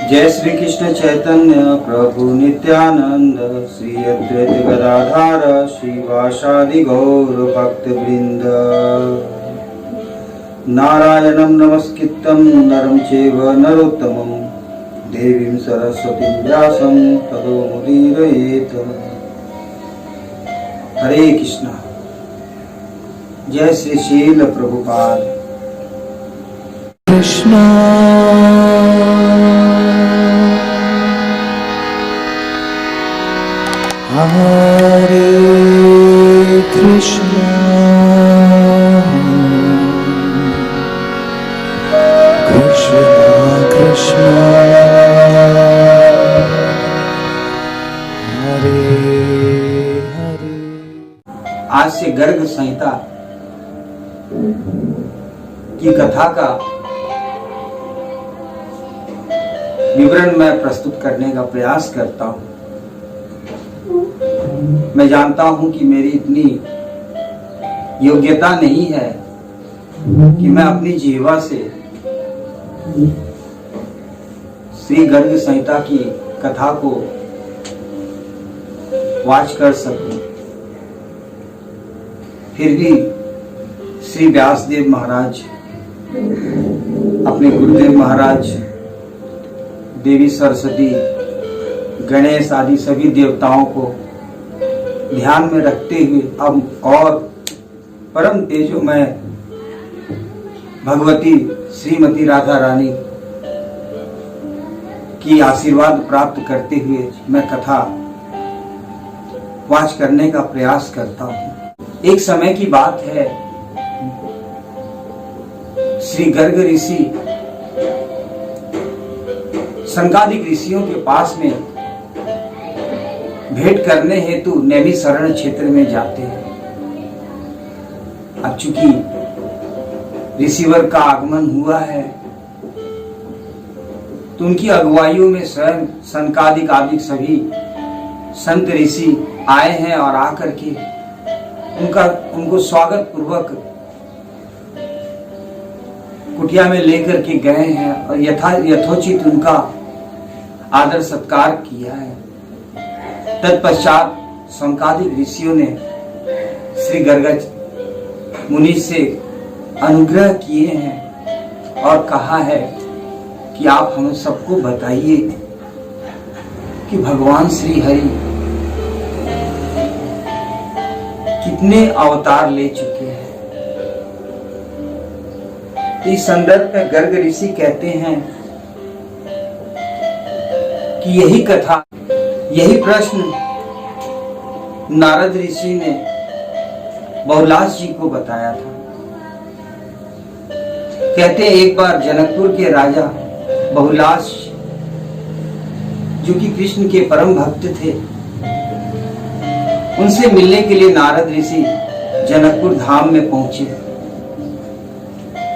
जय श्री कृष्ण चैतन्य प्रभु नित्यानंद श्री अद्वैत गदाधार श्रीवासादि गौर भक्त वृंद। नारायणं नमस्कृत्यं नरं चैव नरोत्तमं देवीं सरस्वतीं व्यासं ततो मुदीरयेत्। हरे कृष्णा। जय श्री शील प्रभुपाद। कृष्णा हरे कृष्णा कृष्णा कृष्णा हरे हरे। आज से गर्ग संहिता की कथा का विवरण मैं प्रस्तुत करने का प्रयास करता हूं। मैं जानता हूं कि मेरी इतनी योग्यता नहीं है कि मैं अपनी जीवा से श्री गर्ग संहिता की कथा को वाच कर सकूं। फिर भी श्री व्यासदेव महाराज, अपने गुरुदेव महाराज, देवी सरस्वती, गणेश आदि सभी देवताओं को ध्यान में रखते हुए अब और परम तेजोमय भगवती श्रीमती राधा रानी की आशीर्वाद प्राप्त करते हुए मैं कथा वाच करने का प्रयास करता हूं। एक समय की बात है, श्री गर्ग ऋषि संकादिक ऋषियों के पास में भेंट करने हेतु नैमिषारण्य क्षेत्र में जाते हैं। अब चूंकि ऋषिवर का आगमन हुआ है तो उनकी अगुवाइयों में स्वयं संकादिक आदि सभी संत ऋषि आए हैं और आकर के उनको स्वागत पूर्वक कुटिया में लेकर के गए हैं और यथोचित उनका आदर सत्कार किया है। तत्पश्चात संकादिक ऋषियों ने श्री गर्ग मुनि से अनुग्रह किए हैं और कहा है कि आप हम सबको बताइए कि भगवान श्री हरि कितने अवतार ले चुके हैं। इस संदर्भ में गर्ग ऋषि कहते हैं कि यही प्रश्न नारद ऋषि ने बहुलास जी को बताया था। कहते एक बार जनकपुर के राजा बहुलास, जो कि कृष्ण के परम भक्त थे, उनसे मिलने के लिए नारद ऋषि जनकपुर धाम में पहुंचे।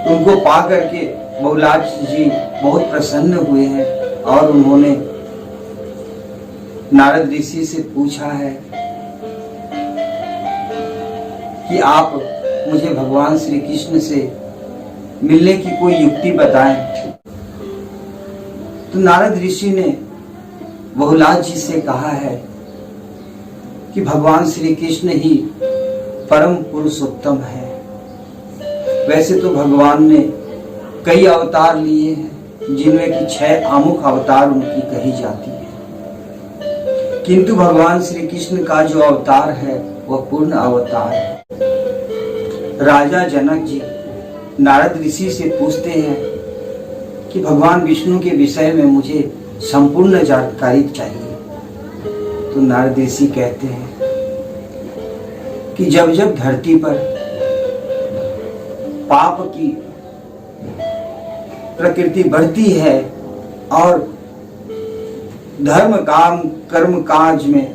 उनको पा करके बहुलास जी बहुत प्रसन्न हुए हैं और उन्होंने नारद ऋषि से पूछा है कि आप मुझे भगवान श्री कृष्ण से मिलने की कोई युक्ति बताएं। तो नारद ऋषि ने बहुलास जी से कहा है कि भगवान श्री कृष्ण ही परम पुरुषोत्तम है। वैसे तो भगवान ने कई अवतार लिए हैं, जिनमें कि 6 आमुख अवतार उनकी कही जाती है, किंतु भगवान श्री कृष्ण का जो अवतार है वह पूर्ण अवतार है। राजा जनक जी नारद ऋषि से पूछते हैं कि भगवान विष्णु के विषय में मुझे संपूर्ण जानकारी चाहिए। तो नारद ऋषि कहते हैं कि जब जब धरती पर पाप की प्रकृति बढ़ती है और धर्म काम कर्म काज में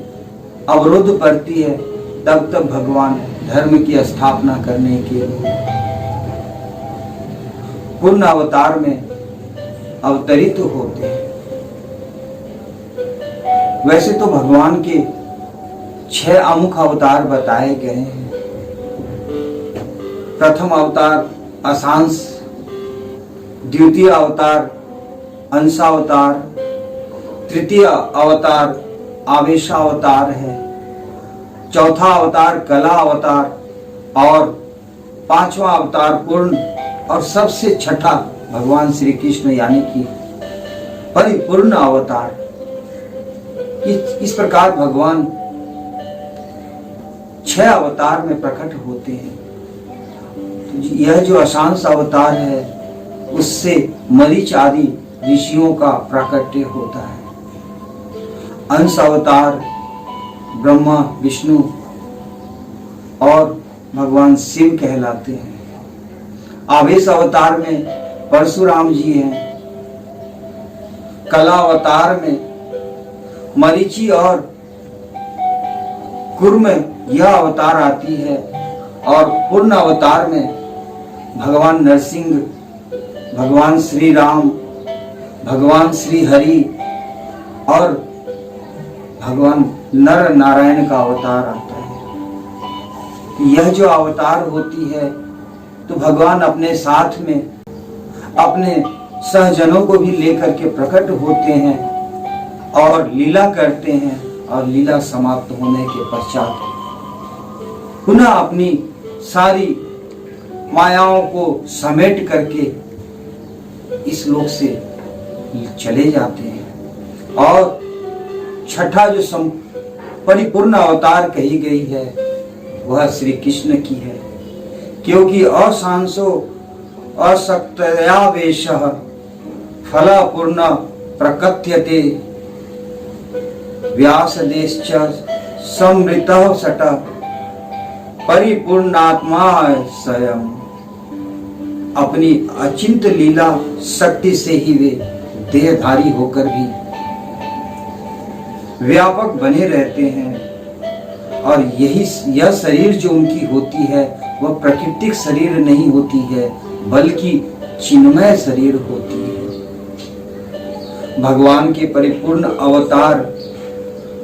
अवरोध पड़ती है, तब तब भगवान धर्म की स्थापना करने के लिए पूर्ण अवतार में अवतरित होते हैं। वैसे तो भगवान के 6 अमुख अवतार बताए गए हैं। प्रथम अवतार अशांस, द्वितीय अवतार अंशावतार, तृतीय अवतार आवेशावतार है, चौथा अवतार कला अवतार और पांचवा अवतार पूर्ण और सबसे छठा भगवान श्री कृष्ण यानी कि परिपूर्ण अवतार। इस प्रकार भगवान 6 अवतार में प्रकट होते हैं। तो यह जो अशांश अवतार है उससे मरीच आदि ऋषियों का प्राकट्य होता है। अंश अवतार ब्रह्मा विष्णु और भगवान शिव कहलाते हैं। आवेश अवतार में परशुराम जी हैं। कला अवतार में मरीचि और कुर्म यह अवतार आती है और पूर्ण अवतार में भगवान नरसिंह, भगवान श्री राम, भगवान श्री हरि और भगवान नर नारायण का अवतार आता है। यह जो अवतार होती है तो भगवान अपने साथ में अपने सहजनों को भी लेकर के प्रकट होते हैं और लीला करते हैं और लीला समाप्त होने के पश्चात पुनः अपनी सारी मायाओं को समेट करके इस लोक से चले जाते हैं। और छठा जो परिपूर्ण अवतार कही गई है वह श्री कृष्ण की है, क्योंकि अशांसो असक्तयावेश फलपूर्ण प्रकथ्यते व्यासदेश्च समृतः सट परिपूर्णात्मा स्वयं। अपनी अचिंत लीला शक्ति से ही वे देहधारी होकर भी व्यापक बने रहते हैं। और यह शरीर जो उनकी होती है वह प्राकृतिक शरीर नहीं होती है बल्कि चिन्मय शरीर होती है। भगवान के परिपूर्ण अवतार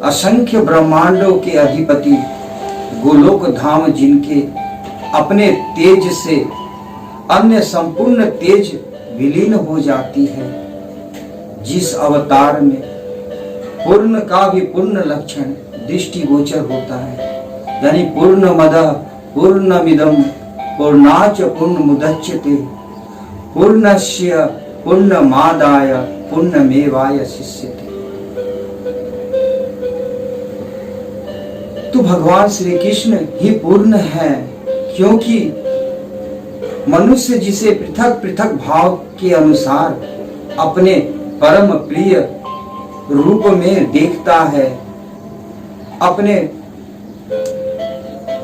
असंख्य ब्रह्मांडों के अधिपति गोलोक धाम जिनके अपने तेज से अन्य संपूर्ण तेज विलीन हो जाती है, जिस अवतार में पूर्ण का भी पूर्ण लक्षण दृष्टिगोचर होता है, यानी पूर्ण मदः पूर्णमिदं पूर्णाच पूर्णमुदच्यते पूर्णस्य पूर्णमादाय पूर्णमेवाय शिष्यते। तो भगवान श्री कृष्ण ही पूर्ण है, क्योंकि मनुष्य जिसे पृथक पृथक भाव के अनुसार अपने परम प्रिय रूप में देखता है, अपने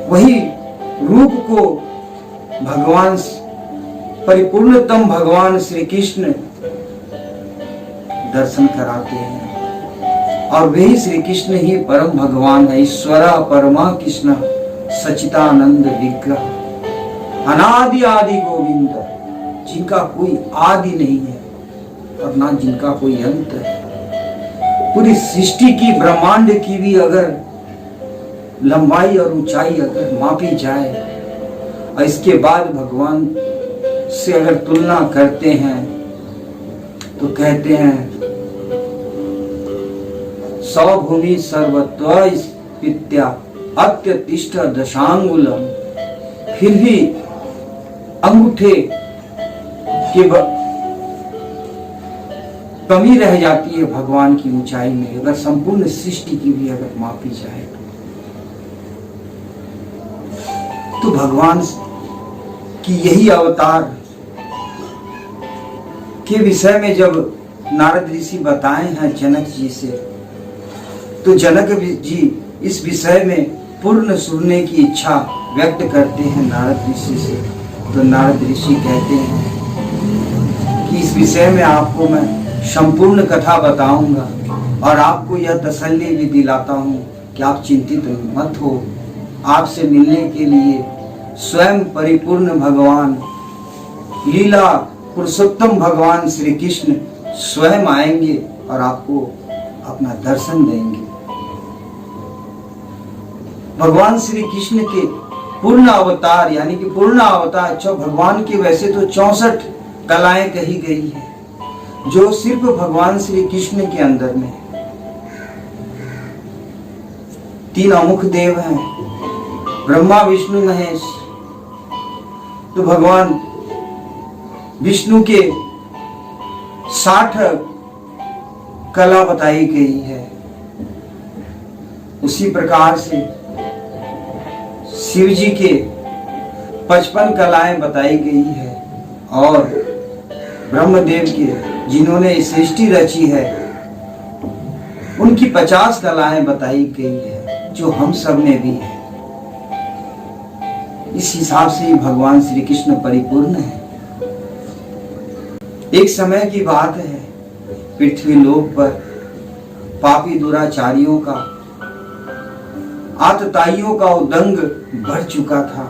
वही रूप को भगवान परिपूर्णतम भगवान श्री कृष्ण दर्शन कराते हैं। और वही श्री कृष्ण ही परम भगवान है, ईश्वर परमा कृष्ण सच्चिदानंद विग्रह अनादि आदि गोविंद, जिनका कोई आदि नहीं है और ना जिनका कोई अंत है। पूरी सृष्टि की ब्रह्मांड की भी अगर लंबाई और ऊंचाई अगर मापी जाए और इसके बाद भगवान से अगर तुलना करते हैं तो कहते हैं सौभूमि सर्वत्वस्पित्या अत्यतिष्ठ दशांगुलम। फिर भी अंगूठे की कमी रह जाती है भगवान की ऊंचाई में, अगर संपूर्ण सृष्टि की भी अगर मापी जाए तो भगवान की यही अवतार के विषय में जब नारद ऋषि बताए हैं जनक जी से, तो जनक जी इस विषय में पूर्ण सुनने की इच्छा व्यक्त करते हैं नारद ऋषि से। तो नारद ऋषि कहते हैं कि इस विषय में आपको मैं संपूर्ण कथा बताऊंगा और आपको यह तसल्ली भी दिलाता हूं कि आप चिंतित मत हो। आपसे मिलने के लिए स्वयं परिपूर्ण भगवान लीला पुरुषोत्तम भगवान श्री कृष्ण स्वयं आएंगे और आपको अपना दर्शन देंगे। भगवान श्री कृष्ण के पूर्ण अवतार यानी कि पूर्ण अवतार भगवान की वैसे तो 64 कलाएं कही गई है, जो सिर्फ भगवान श्री कृष्ण के अंदर में है। 3 अमुख देव हैं, ब्रह्मा विष्णु महेश। तो भगवान विष्णु के 60 कला बताई गई है। उसी प्रकार से शिव जी के 55 कलाएं बताई गई है और ब्रह्मदेव के जिन्होंने सृष्टि रची है उनकी 50 कलाएं बताई गई है, जो हम सब में भी है। इस हिसाब से ही भगवान श्री कृष्ण परिपूर्ण है। एक समय की बात है, पृथ्वी लोक पर पापी दुराचारियों का, आतताइयों का उदंग बढ़ चुका था।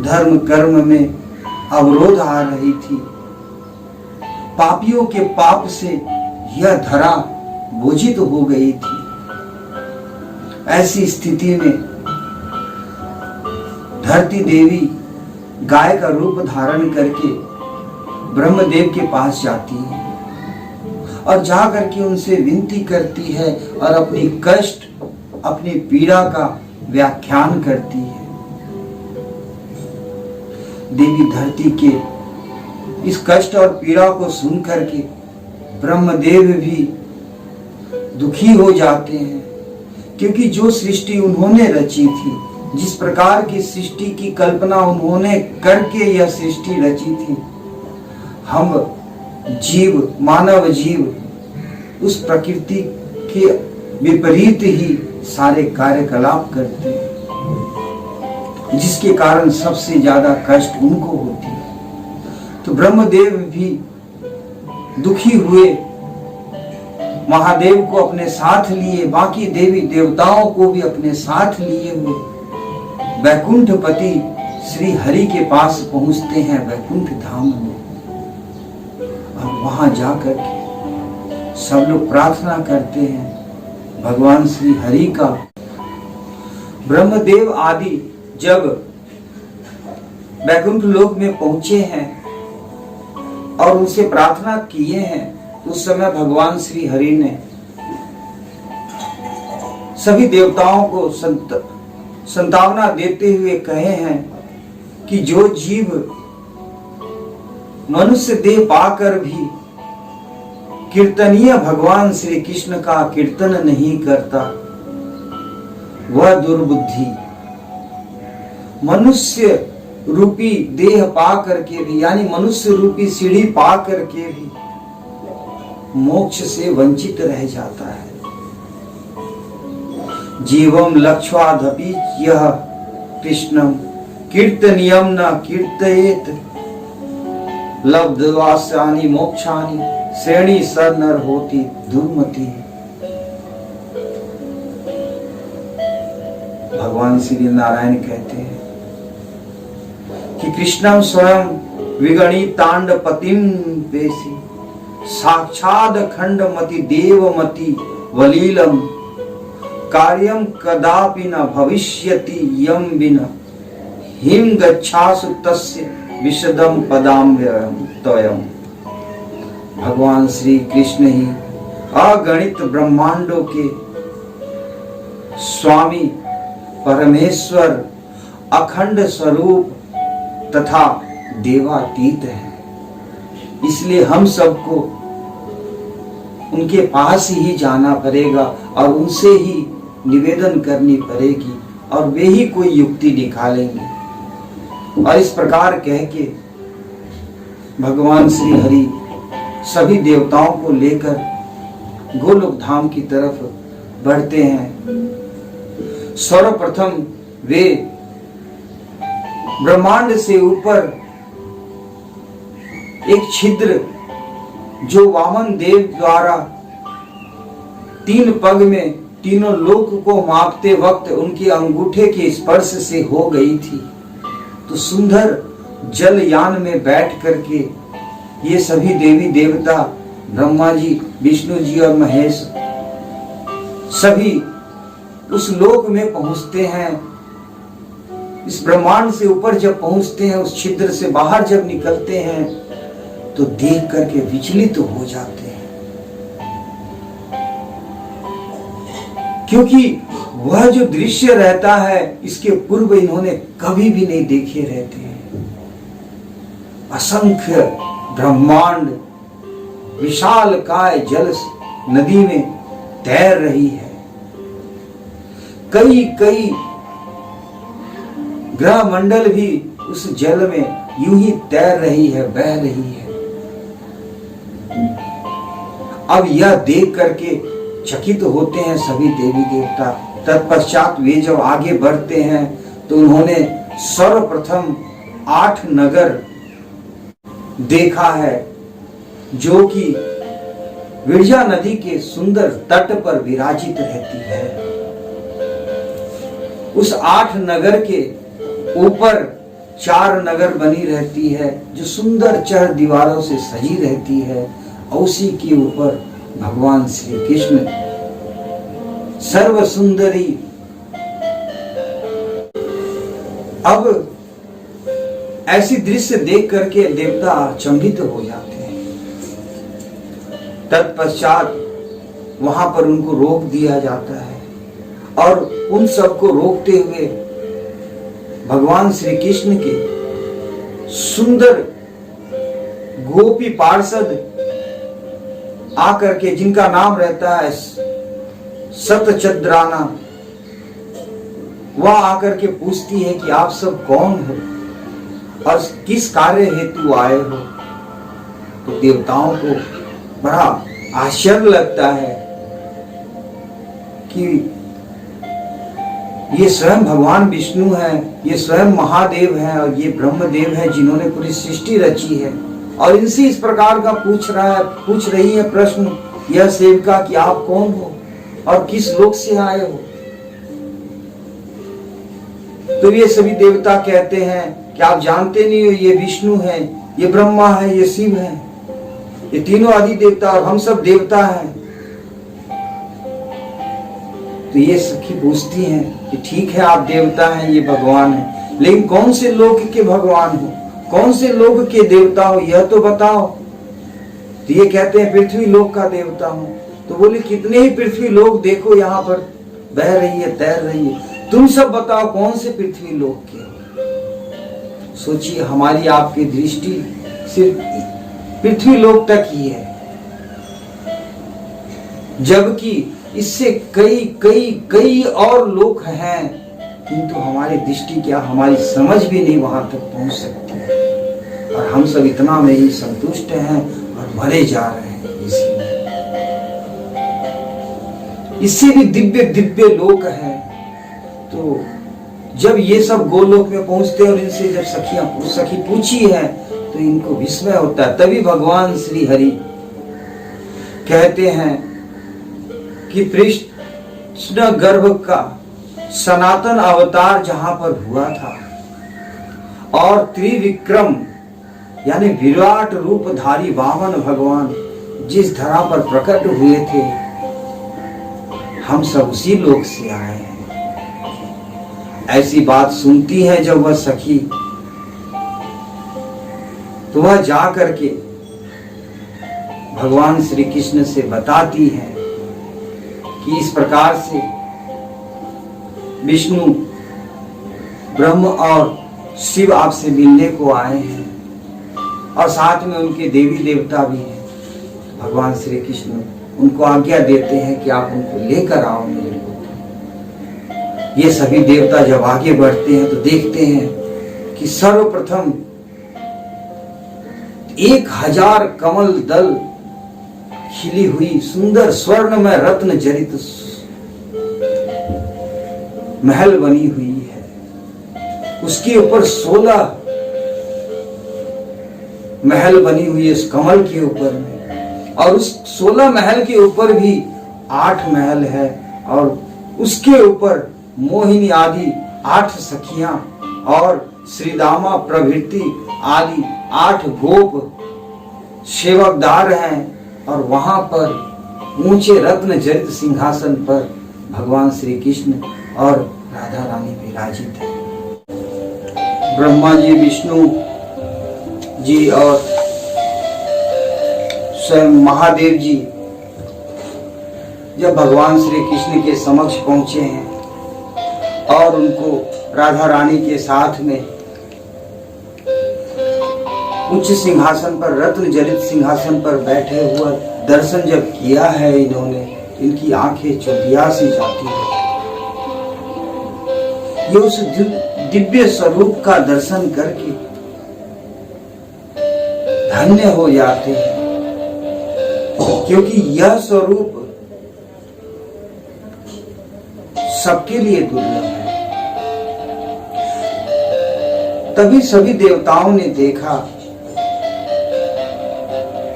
धर्म कर्म में अवरोध आ रही थी। पापियों के पाप से यह धरा बोझित हो गई थी। ऐसी स्थिति में धरती देवी गाय का रूप धारण करके ब्रह्मदेव के पास जाती है और जाकर के उनसे विनती करती है और अपनी कष्ट, अपनी पीड़ा का व्याख्यान करती है। देवी धरती के इस कष्ट और पीड़ा को सुन करके ब्रह्मदेव भी दुखी हो जाते हैं, क्योंकि जो सृष्टि उन्होंने रची थी, जिस प्रकार की सृष्टि की कल्पना उन्होंने करके यह सृष्टि रची थी, हम जीव, मानव जीव उस प्रकृति के विपरीत ही सारे कार्यकलाप करते हैं, जिसके कारण सबसे ज्यादा कष्ट उनको होती है। तो ब्रह्मदेव भी दुखी हुए, महादेव को अपने साथ लिए, बाकी देवी देवताओं को भी अपने साथ लिए हुए वैकुंठपति श्री हरि के पास पहुंचते हैं, वैकुंठ धाम में। और वहां जाकर के सब लोग प्रार्थना करते हैं भगवान श्री हरि का। ब्रह्मदेव आदि जब वैकुंठ लोक में पहुंचे हैं और उनसे प्रार्थना किए हैं, उस समय भगवान श्री हरि ने सभी देवताओं को संतावना देते हुए कहे हैं कि जो जीव मनुष्य देह पाकर भी कीर्तनीय भगवान श्री कृष्ण का कीर्तन नहीं करता, वह दुर्बुद्धि। मनुष्य रूपी देह पा करके भी, यानी मनुष्य रूपी सीढ़ी पा करके भी मोक्ष से वंचित रह जाता है। जीवम लक्ष्वाधपि यह कृष्णम कीर्तनियम न कीर्तयेत लब्धवास्यानि मोक्षानि श्रेणी सर नर होती दुर्मति। भगवान श्री नारायण कहते हैं कि कृष्णम स्वयं विगणितांड पतिम पेशी साक्षाद खंडमति देवमति वलीलम कार्यम कदापि न भविष्यति यम बिना हिम गच्छासु तस्य विशदम पदाम्ययम तयम। भगवान श्री कृष्ण ही अगणित ब्रह्मांडों के स्वामी परमेश्वर, अखंड स्वरूप तथा देवातीत है। इसलिए हम सबको उनके पास ही जाना पड़ेगा और उनसे ही निवेदन करनी पड़ेगी और वे ही कोई युक्ति निकालेंगे। और इस प्रकार कह के भगवान श्री हरि सभी देवताओं को लेकर गोलोक धाम की तरफ बढ़ते हैं। सर्वप्रथम वे ब्रह्मांड से ऊपर एक छिद्र जो वामन देव द्वारा 3 पग में तीनों लोक को मापते वक्त उनके अंगूठे के स्पर्श से हो गई थी, तो सुंदर जलयान में बैठ करके ये सभी देवी देवता, ब्रह्मा जी, विष्णु जी और महेश सभी उस लोक में पहुंचते हैं। इस ब्रह्मांड से ऊपर जब पहुंचते हैं, उस छिद्र से बाहर जब निकलते हैं, तो देख करके विचलित हो जाते हैं, क्योंकि वह जो दृश्य रहता है इसके पूर्व इन्होंने कभी भी नहीं देखे रहते हैं। असंख्य ब्रह्मांड विशाल काय जल नदी में तैर रही है, कई कई ग्रह मंडल भी उस जल में यूं ही तैर रही है, बह रही है। अब यह देख करके चकित होते हैं सभी देवी देवता। तत्पश्चात वे जब आगे बढ़ते हैं तो उन्होंने सर्वप्रथम 8 नगर देखा है, जो कि विरजा नदी के सुंदर तट पर विराजित रहती है। उस 8 नगर के ऊपर 4 नगर बनी रहती है, जो सुंदर चढ़ दीवारों से सजी रहती है, और उसी के ऊपर भगवान श्री कृष्ण सर्व सुंदरी। अब ऐसी दृश्य देख करके देवता अचंभित हो जाते हैं। तत्पश्चात वहां पर उनको रोक दिया जाता है, और उन सबको रोकते हुए भगवान श्री कृष्ण के सुंदर गोपी पार्षद आकर के, जिनका नाम रहता है सतचंद्राना, वह आकर के पूछती है कि आप सब कौन हो और किस कार्य हेतु आए हो। तो देवताओं को बड़ा आश्चर्य लगता है कि ये स्वयं भगवान विष्णु हैं, ये स्वयं महादेव हैं, और ये ब्रह्मदेव हैं जिन्होंने पूरी सृष्टि रची है, और इनसे इस प्रकार का पूछ रही है प्रश्न यह सेविका कि आप कौन हो और किस लोक से आए हो। तो ये सभी देवता कहते हैं कि आप जानते नहीं हो, ये विष्णु है, ये ब्रह्मा है, ये शिव है, ये तीनों आदि देवता, और हम सब देवता हैं। तो ये सखी पूछती हैं कि ठीक है आप देवता हैं, ये भगवान है, लेकिन कौन से लोक के भगवान हो, कौन से लोक के देवता हो, यह तो बताओ। तो ये कहते हैं पृथ्वी लोक का देवता हूं। तो बोले कितने ही पृथ्वी लोक देखो यहाँ पर बह रही है, तैर रही है, तुम सब बताओ कौन से पृथ्वी लोक के हो। सोचिए हमारी आपकी दृष्टि सिर्फ पृथ्वी लोक तक ही है, जबकि इससे कई कई कई और लोक हैं, किंतु हमारी दृष्टि क्या, हमारी समझ भी नहीं वहां तक पहुंच सकती है, और हम सब इतना में ही संतुष्ट हैं और मरे जा रहे हैं। इससे भी दिव्य दिव्य लोक है। तो जब ये सब गोलोक में पहुंचते हैं और इनसे जब सखी पूछी है तो इनको विस्मय होता है। तभी भगवान श्री हरि कहते हैं कि कृष्ण गर्भ का सनातन अवतार जहां पर हुआ था, और त्रिविक्रम यानी विराट रूपधारी वामन भगवान जिस धरा पर प्रकट हुए थे, हम सब उसी लोक से आए हैं। ऐसी बात सुनती है जब वह सखी, तो वह जा करके भगवान श्री कृष्ण से बताती है कि इस प्रकार से विष्णु, ब्रह्म और शिव आपसे मिलने को आए हैं, और साथ में उनके देवी देवता भी हैं। भगवान श्री कृष्ण उनको आज्ञा देते हैं कि आप उनको लेकर आओ मेरे को। ये सभी देवता जब आगे बढ़ते हैं तो देखते हैं कि सर्वप्रथम 1000 कमल दल खिली हुई सुंदर स्वर्ण में रत्न जड़ित महल बनी हुई है। उसके ऊपर 16 महल बनी हुई है इस कमल के ऊपर में, और उस 16 महल के ऊपर भी 8 महल है, और उसके ऊपर मोहिनी आदि 8 सखियां और श्रीदामा प्रभृति आदि 8 गोप सेवकदार हैं, और वहां पर ऊंचे रत्न जड़ित सिंहासन पर भगवान श्री कृष्ण और राधा रानी विराजित है। ब्रह्मा जी, विष्णु जी और स्वयं महादेव जी जब भगवान श्री कृष्ण के समक्ष पहुंचे हैं और उनको राधा रानी के साथ में उच्च सिंहासन पर, रत्न जड़ित सिंहासन पर बैठे हुआ दर्शन जब किया है इन्होंने, इनकी आंखें चौंधिया सी जाती है। ये उस दिव्य स्वरूप का दर्शन करके धन्य हो जाते हैं, क्योंकि यह स्वरूप सबके लिए दुर्लभ है। तभी सभी देवताओं ने देखा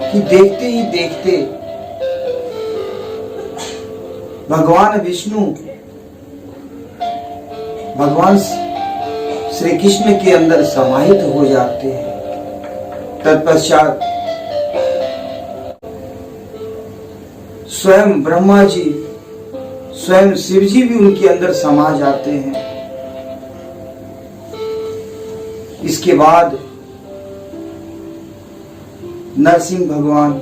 कि देखते ही देखते भगवान विष्णु भगवान श्री कृष्ण के अंदर समाहित हो जाते हैं। तत्पश्चात स्वयं ब्रह्मा जी, स्वयं शिव जी भी उनके अंदर समा जाते हैं। इसके बाद नरसिंह भगवान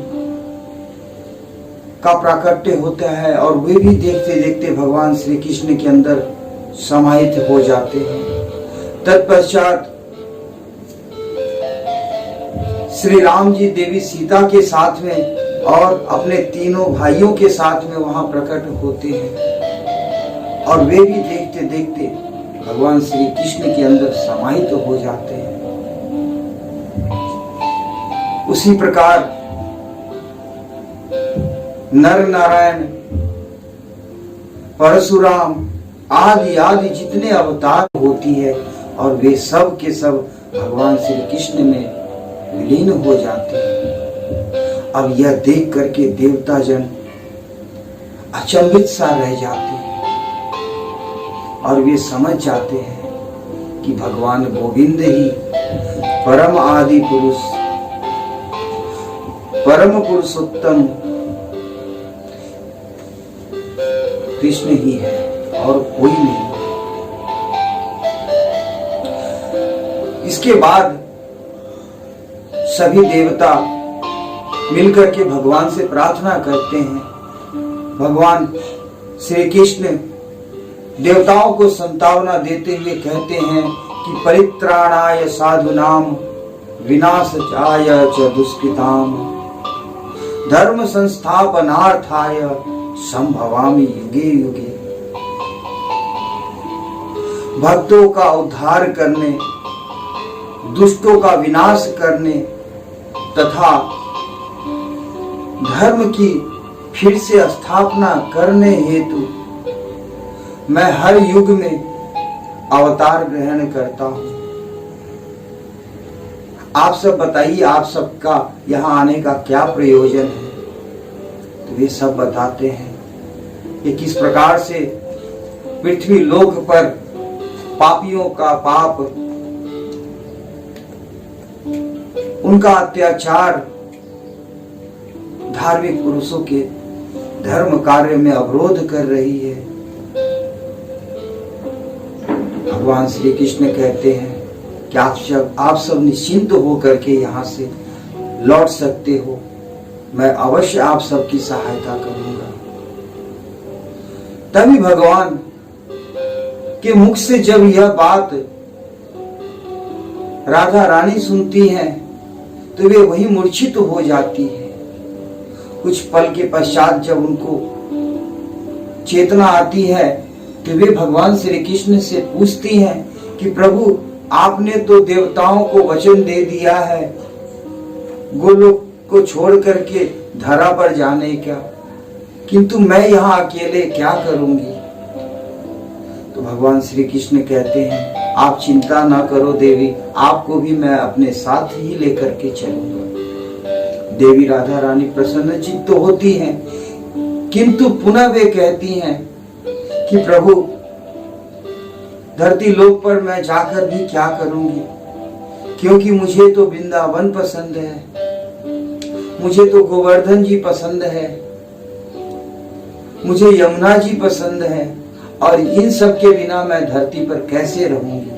का प्राकट्य होता है और वे भी देखते देखते भगवान श्री कृष्ण के अंदर समाहित हो जाते हैं। तत्पश्चात श्री राम जी देवी सीता के साथ में और अपने तीनों भाइयों के साथ में वहां प्रकट होते हैं और वे भी देखते देखते भगवान श्री कृष्ण के अंदर समाहित हो जाते हैं। उसी प्रकार नर नारायण, परशुराम आदि आदि जितने अवतार होती है और वे सब के सब भगवान श्री कृष्ण में विलीन हो जाते हैं। अब यह देख करके देवता जन अचंभित सा रह जाते हैं और वे समझ जाते हैं कि भगवान गोविंद ही परम आदि पुरुष, परम पुरुषोत्तम कृष्ण ही है और कोई नहीं। इसके बाद सभी देवता मिलकर के भगवान से प्रार्थना करते हैं। भगवान श्री कृष्ण देवताओं को संतावना देते हुए कहते हैं कि परित्राणाय साधुनाम विनाशाय च दुष्कृताम धर्म संस्थापनार्थाय संभवामि युगे युगे। भक्तों का उद्धार करने, दुष्टों का विनाश करने तथा धर्म की फिर से स्थापना करने हेतु मैं हर युग में अवतार ग्रहण करता हूं। आप सब बताइए, आप सबका यहां आने का क्या प्रयोजन है? तो वे सब बताते हैं कि किस प्रकार से पृथ्वी लोक पर पापियों का पाप, उनका अत्याचार धार्मिक पुरुषों के धर्म कार्य में अवरोध कर रही है। भगवान श्री कृष्ण कहते हैं कि आप सब निश्चिंत होकर के यहाँ से लौट सकते हो, मैं अवश्य आप सबकी सहायता करूंगा। तभी भगवान के मुख से जब यह बात राधा रानी सुनती हैं तो वे वही मूर्छित हो जाती है। कुछ पल के पश्चात जब उनको चेतना आती है तो वे भगवान श्री कृष्ण से पूछती हैं कि प्रभु, आपने तो देवताओं को वचन दे दिया है गोलोक को छोड़ करके धरा पर जाने का, किंतु मैं यहाँ अकेले क्या करूंगी? तो भगवान श्री कृष्ण कहते हैं, आप चिंता ना करो देवी, आपको भी मैं अपने साथ ही लेकर के चलूंगा। देवी राधा रानी प्रसन्न चित्त होती हैं, किंतु पुनः वे कहती हैं कि प्रभु, धरती लोक पर मैं जाकर भी क्या करूंगी, क्योंकि मुझे तो वृंदावन पसंद है, मुझे तो गोवर्धन जी पसंद है, मुझे यमुना जी पसंद है और इन सब के बिना मैं धरती पर कैसे रहूंगी?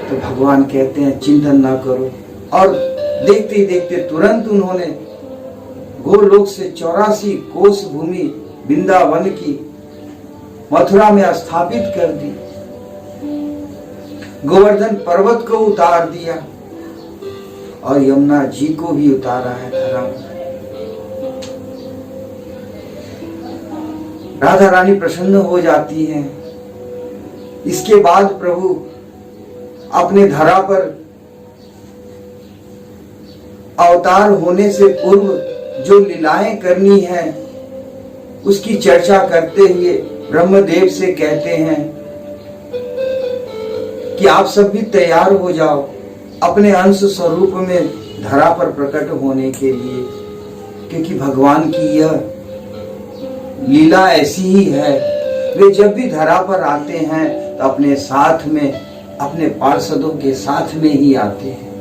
तो भगवान कहते हैं चिंतन ना करो और देखते ही देखते तुरंत उन्होंने गोलोक से 84 कोस भूमि वृंदावन की मथुरा में स्थापित कर दी। गोवर्धन पर्वत को उतार दिया और यमुना जी को भी उतारा है धरा पर। राधा रानी प्रसन्न हो जाती हैं। इसके बाद प्रभु अपने धरा पर अवतार होने से पूर्व जो लीलाएं करनी है उसकी चर्चा करते हुए ब्रह्मदेव से कहते हैं कि आप सब भी तैयार हो जाओ अपने अंश स्वरूप में धरा पर प्रकट होने के लिए, क्योंकि भगवान की यह लीला ऐसी ही है। वे जब भी धरा पर आते हैं तो अपने साथ में, अपने पार्षदों के साथ में ही आते हैं,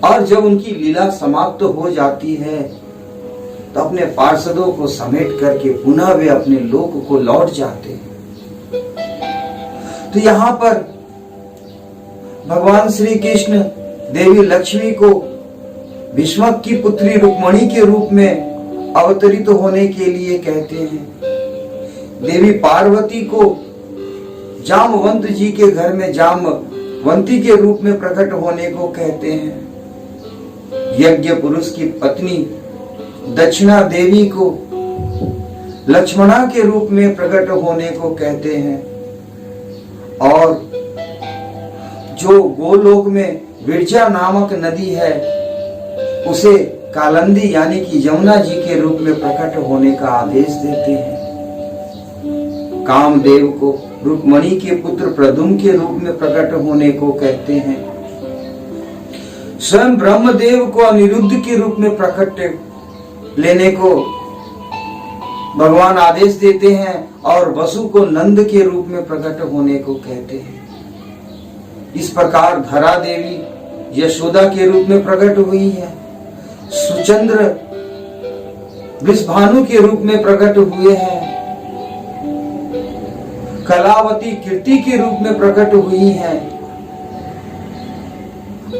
और जब उनकी लीला समाप्त हो जाती है तो अपने पार्षदों को समेट करके पुनः वे अपने लोक को लौट जाते हैं। तो यहाँ पर भगवान श्री कृष्ण देवी लक्ष्मी को भीष्मक की पुत्री रुक्मणी के रूप में अवतरित होने के लिए कहते हैं। देवी पार्वती को जामवंत जी के घर में जामवंती के रूप में प्रकट होने को कहते हैं। यज्ञ पुरुष की पत्नी दक्षिणा देवी को लक्ष्मणा के रूप में प्रकट होने को कहते हैं। और जो गोलोक में विरजा नामक नदी है उसे कालंदी यानी कि यमुना जी के रूप में प्रकट होने का आदेश देते हैं। कामदेव को रुक्मणी के पुत्र प्रद्युम्न के रूप में प्रकट होने को कहते हैं। स्वयं ब्रह्मदेव को अनिरुद्ध के रूप में प्रकट लेने को भगवान आदेश देते हैं और वसु को नंद के रूप में प्रकट होने को कहते हैं। इस प्रकार धरा देवी यशोदा के रूप में प्रकट हुई है। सुचंद्र वृषभानु के रूप में प्रकट हुए हैं। कलावती कीर्ति के रूप में प्रकट हुई हैं।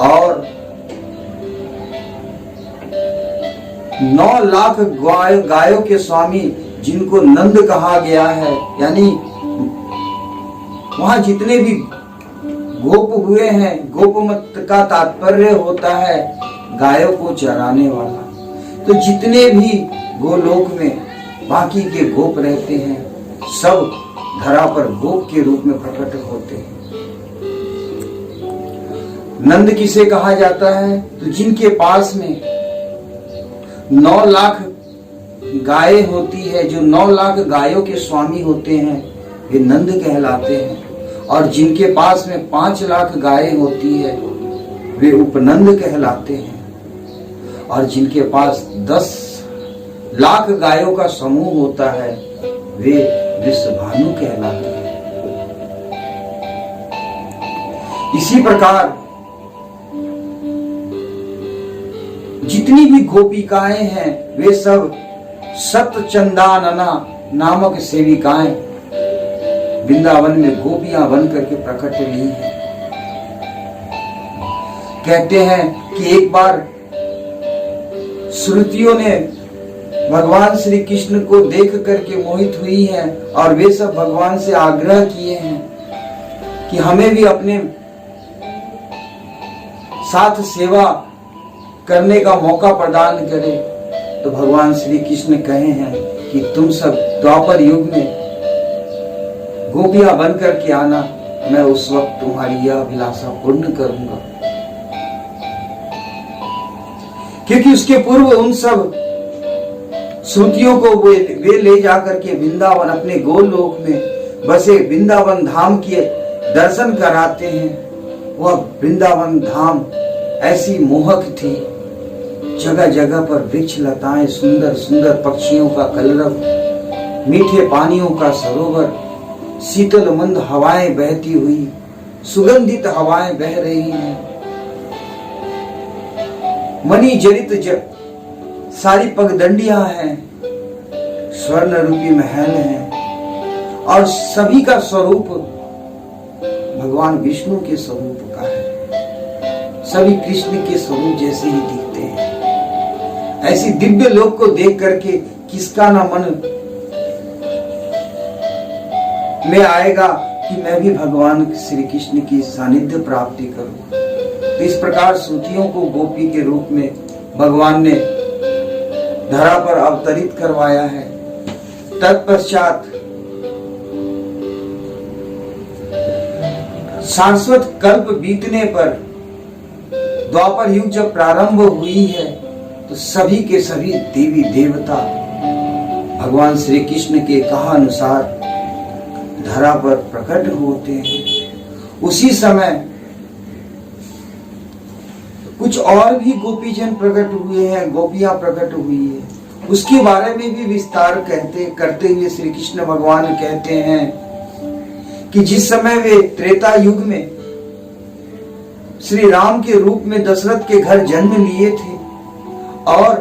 और 9 लाख गायों के स्वामी जिनको नंद कहा गया है, यानी वहां जितने भी गोप हुए हैं, गोपमत का तात्पर्य होता है गायों को चराने वाला। तो जितने भी गोलोक में बाकी के गोप रहते हैं सब धरा पर गोप के रूप में प्रकट होते हैं। नंद किसे कहा जाता है? तो जिनके पास में 9 लाख गायें होती है, जो 9 लाख गायों के स्वामी होते हैं वे नंद कहलाते हैं। और जिनके पास में 5 लाख गायें होती है वे उपनंद कहलाते हैं। और जिनके पास 10 लाख गायों का समूह होता है वे वृषभानु कहलाते हैं। इसी प्रकार जितनी भी गोपिकाएं हैं वे सब सतचंदानना नामक सेविकाएं वृंदावन में गोपियां बन करके प्रकट हुई हैं। कहते हैं कि एक बार श्रुतियों ने भगवान श्री कृष्ण को देख करके मोहित हुई हैं और वे सब भगवान से आग्रह किए हैं कि हमें भी अपने साथ सेवा करने का मौका प्रदान करें। तो भगवान श्री कृष्ण कहे हैं कि तुम सब द्वापर युग में गोपियां बनकर के आना, मैं उस वक्त तुम्हारी यह अभिलाषा पूर्ण करूंगा। क्योंकि उसके पूर्व उन सब श्रुतियों को वे ले जाकर के वृंदावन, अपने गोलोक में बसे वृंदावन धाम के दर्शन कराते हैं। वह वृंदावन धाम ऐसी मोहक थी, जगह जगह पर वृक्ष लताएं, सुंदर सुंदर पक्षियों का कलरव, मीठे पानियों का सरोवर, शीतल मंद हवाएं बहती हुई, सुगंधित हवाएं बह रही हैं, मणि जड़ित सारी पगडंडियां हैं, स्वर्ण रूपी महल हैं और सभी का स्वरूप भगवान विष्णु के स्वरूप का है। सभी कृष्ण के स्वरूप जैसे ही दिखते ऐसी दिव्य लोक को देख करके किसका ना मन में आएगा कि मैं भी भगवान श्री कृष्ण की सानिध्य प्राप्ति करूं। तो इस प्रकार श्रुतियों को गोपी के रूप में भगवान ने धरा पर अवतरित करवाया है। तत्पश्चात शाश्वत कल्प बीतने पर द्वापर युग जब प्रारंभ हुई है तो सभी के सभी देवी देवता भगवान श्री कृष्ण के कहानुसार धरा पर प्रकट होते हैं। उसी समय कुछ और भी गोपीजन प्रकट हुए हैं, गोपियां प्रकट हुई है। उसके बारे में भी विस्तार करते हुए श्री कृष्ण भगवान कहते हैं कि जिस समय वे त्रेता युग में श्री राम के रूप में दशरथ के घर जन्म लिए थे और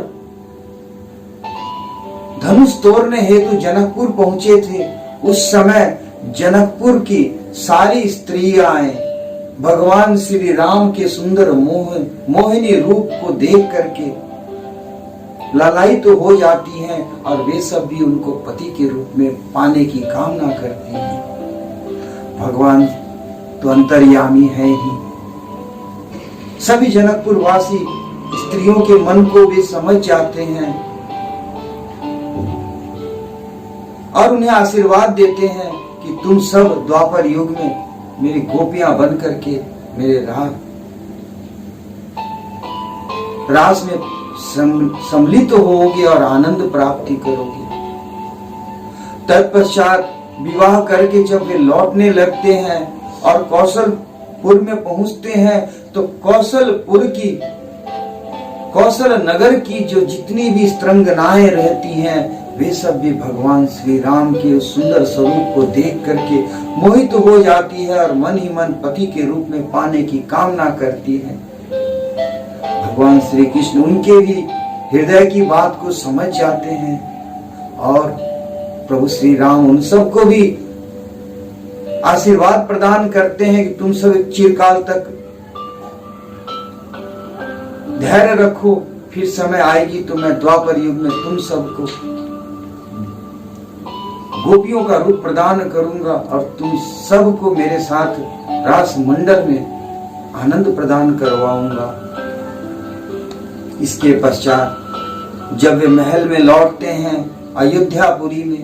धनुष तोड़ने हेतु जनकपुर पहुंचे थे, उस समय जनकपुर की सारी स्त्रियां भगवान श्री राम के सुंदर मोहिनी रूप को देख करके लालायित तो हो जाती हैं और वे सब भी उनको पति के रूप में पाने की कामना करती हैं। भगवान तो अंतर्यामी है ही। सभी जनकपुर वासी स्त्रियों के मन को वे समझ जाते हैं और उन्हें आशीर्वाद देते हैं कि तुम सब द्वापर युग में मेरी गोपियां बन करके मेरे रास में सम्मिलित होगे और आनंद प्राप्ति करोगे। तत्पश्चात विवाह करके जब वे लौटने लगते हैं और कौशलपुर में पहुंचते हैं तो कौशल नगर की जो जितनी भी स्त्रंगनाएं रहती हैं वे सब भी भगवान श्री राम के उस सुंदर स्वरूप को देख करके मोहित हो जाती है और मन ही मन पति के रूप में पाने की कामना करती है। भगवान श्री कृष्ण उनके भी हृदय की बात को समझ जाते हैं और प्रभु श्री राम उन सबको भी आशीर्वाद प्रदान करते हैं कि तुम सब चिरकाल तक धैर्य रखो, फिर समय आएगी तो मैं द्वापर युग में तुम सबको गोपियों का रूप प्रदान करूंगा और तुम सबको मेरे साथ रास मंडल में आनंद प्रदान करवाऊंगा। इसके पश्चात जब वे महल में लौटते हैं अयोध्यापुरी में,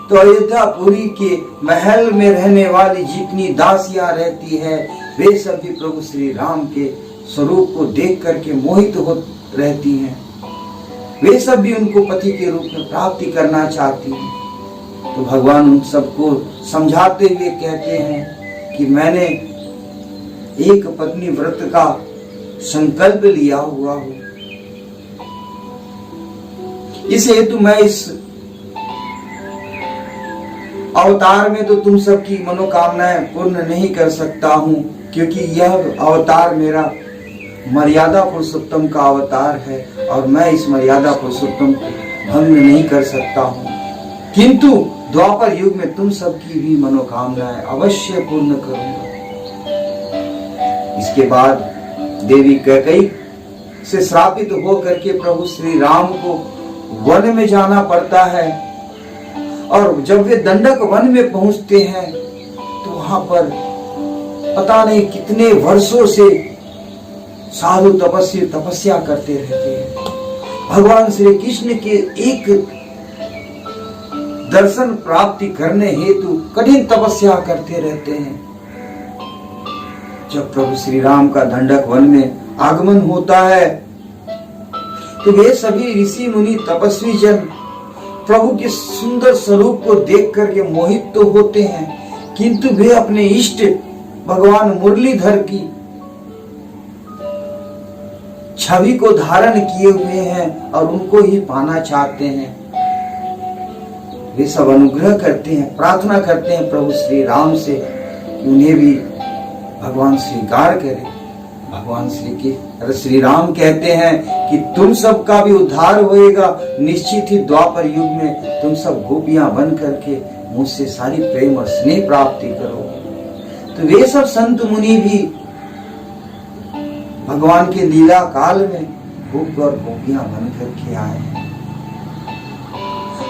तो अयोध्यापुरी के महल में रहने वाली जितनी दासियां रहती है वे सभी प्रभु श्री राम के स्वरूप को देख करके मोहित हो रहती हैं। वे सब भी उनको पति के रूप में प्राप्ति करना चाहती हैं। तो भगवान उन सबको समझाते हुए कहते हैं कि मैंने एक पत्नी व्रत का संकल्प लिया हुआ हूं, इस हेतु मैं इस अवतार में तो तुम सबकी मनोकामनाएं पूर्ण नहीं कर सकता हूं, क्योंकि यह अवतार मेरा मर्यादा पुरुषोत्तम का अवतार है और मैं इस मर्यादा पुरुषोत्तम को भंग नहीं कर सकता हूं, किंतु द्वापर युग में तुम सबकी भी मनोकामनाएं अवश्य पूर्ण करूंगा। इसके बाद देवी कैकेयी से श्रापित होकर के प्रभु श्री राम को वन में जाना पड़ता है और जब वे दंडक वन में पहुंचते हैं तो वहां पर पता नहीं कितने वर्षों से साधु तपस्या करते रहते हैं। भगवान श्री कृष्ण के एक दर्शन प्राप्ति करने हेतु कठिन तपस्या करते रहते हैं। जब प्रभु श्री राम का दंडक वन में आगमन होता है तो वे सभी ऋषि मुनि तपस्वी जन प्रभु के सुंदर स्वरूप को देख करके मोहित तो होते हैं, किंतु वे अपने इष्ट भगवान मुरलीधर की छवि को धारण किए हुए हैं और उनको ही पाना चाहते हैं। वे सब अनुग्रह करते हैं, प्रार्थना करते हैं प्रभु श्री राम से कि उन्हें भी भगवान स्वीकार करें। भगवान श्री राम कहते हैं कि तुम सबका भी उद्धार होएगा, निश्चित ही द्वापर युग में तुम सब गोपियां बन करके मुझसे सारी प्रेम और स्नेह प्राप्ति करोगे। तो वे सब संत मुनि भी भगवान के लीला काल में गोप और गोपियां बन करके आए हैं।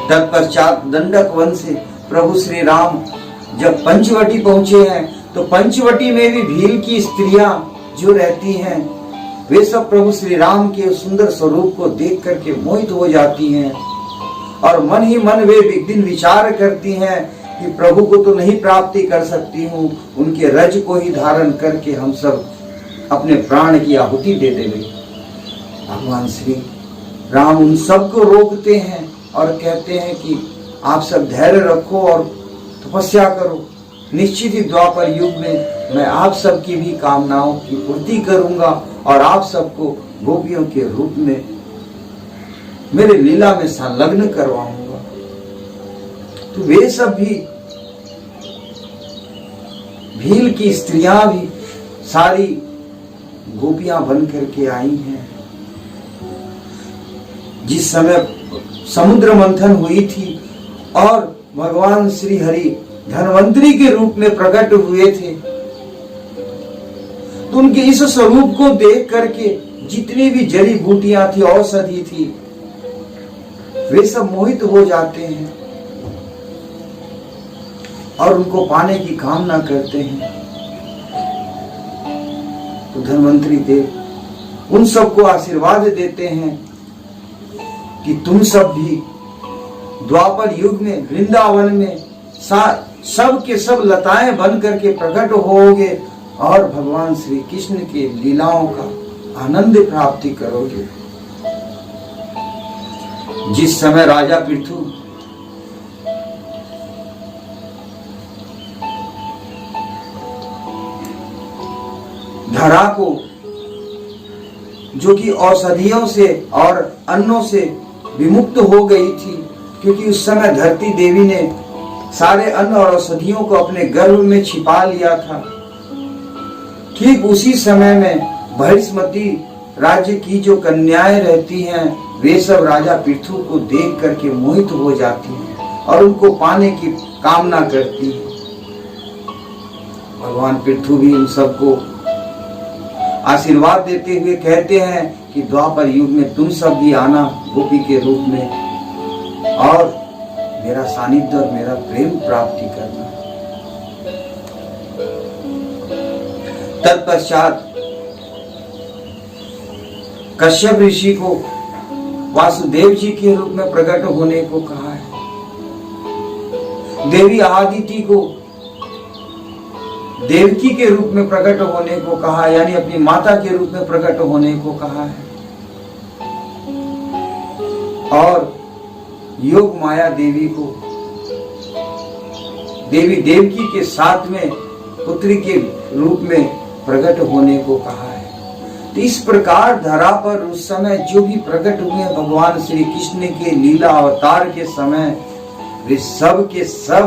तत्पश्चात दंडक वन से प्रभु श्री राम जब पंचवटी पहुंचे हैं तो पंचवटी में भी भील की स्त्रियां जो रहती हैं वे सब प्रभु श्री राम के सुंदर स्वरूप को देख करके मोहित हो जाती हैं और मन ही मन वे एक दिन विचार करती हैं कि प्रभु को तो नहीं प्राप्ति कर सकती हूँ, उनके रज को ही धारण करके हम सब अपने प्राण की आहुति दे देंगे। भगवान श्री राम उन सबको रोकते हैं और कहते हैं कि आप सब धैर्य रखो और तपस्या करो। निश्चित ही द्वापर युग में मैं आप सबकी भी कामनाओं की पूर्ति करूंगा और आप सबको गोपियों के रूप में मेरे लीला में संलग्न करवाऊंगा। तो वे सब भी भील की स्त्रियां भी सारी गोपियां बन करके आई हैं। जिस समय समुद्र मंथन हुई थी और भगवान श्री हरि धन्वंतरी के रूप में प्रकट हुए थे तो उनके इस स्वरूप को देख करके जितनी भी जड़ी बूटियां थी, औषधि थी, वे सब मोहित हो जाते हैं और उनको पाने की कामना करते हैं। तो धन्वंतरी देव उन सबको आशीर्वाद देते हैं कि तुम सब भी द्वापर युग में वृंदावन में सब के सब लताएं बन करके प्रकट होगे और भगवान श्री कृष्ण के लीलाओं का आनंद प्राप्ति करोगे। जिस समय राजा पृथु धरा को जो कि औषधियों से और अन्नों से विमुक्त हो गई थी, क्योंकि उस समय धरती देवी ने सारे अन्न और औषधियों को अपने गर्भ में छिपा लिया था। ठीक उसी समय में भैष्मती राज्य की जो कन्याएं रहती हैं वे सब राजा पृथु को देख करके मोहित हो जाती हैं और उनको पाने की कामना करती हैं। भगवान पृथु भी उन सबको आशीर्वाद देते हुए कहते हैं कि द्वापर युग में तुम सब भी आना गोपी के रूप में और मेरा सानिध्य और मेरा प्रेम प्राप्ति करना। तत्पश्चात कश्यप ऋषि को वासुदेव जी के रूप में प्रकट होने को कहा है। देवी आदिति को देवकी के रूप में प्रकट होने को कहा, यानी अपनी माता के रूप में प्रकट होने को कहा है। और योग माया देवी को देवी देवकी के साथ में पुत्री के रूप में प्रकट होने को कहा है। तो इस प्रकार धरा पर उस समय जो भी प्रकट हुए भगवान श्री कृष्ण के लीला अवतार के समय वे सब के सब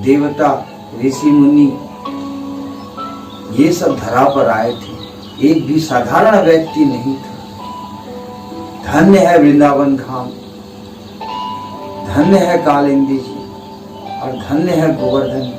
देवता ऋषि मुनि ये सब धरा पर आए थे। एक भी साधारण व्यक्ति नहीं था। धन्य है वृंदावन धाम, धन्य है कालिंदी जी और धन्य है गोवर्धन।